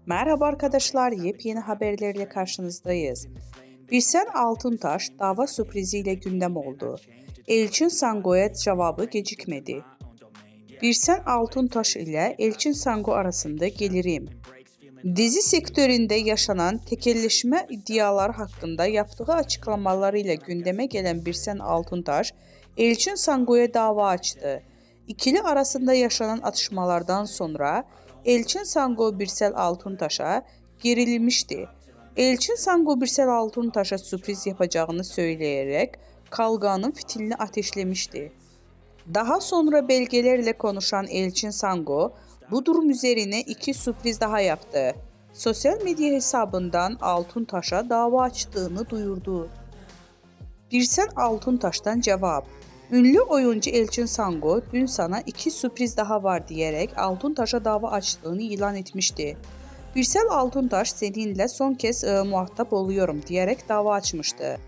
Merhaba arkadaşlar, yepyeni haberlerle karşınızdayız. Birsen Altuntaş dava sürpriziyle gündem oldu. Elçin Sango'ya cevabı gecikmedi. Birsen Altuntaş ile Elçin Sango arasında gelirim. Dizi sektöründe yaşanan tekelleşme iddiaları hakkında yaptığı açıklamalarıyla gündeme gelen Birsen Altuntaş, Elçin Sango'ya dava açtı. İkili arasında yaşanan atışmalardan sonra Elçin Sango Birsel Altuntaş'a gerilmişti. Elçin Sango Birsel Altuntaş'a sürpriz yapacağını söyleyerek kavganın fitilini ateşlemişti. Daha sonra belgelerle konuşan Elçin Sango, bu durum üzerine iki sürpriz daha yaptı. Sosyal medya hesabından Altuntaş'a dava açtığını duyurdu. Birsen Altuntaş'tan cevap. Ünlü oyuncu Elçin Sango dün sana iki sürpriz daha var diyerek Altuntaş'a dava açtığını ilan etmişti. Birsel Altuntaş seninle son kez muhatap oluyorum diyerek dava açmıştı.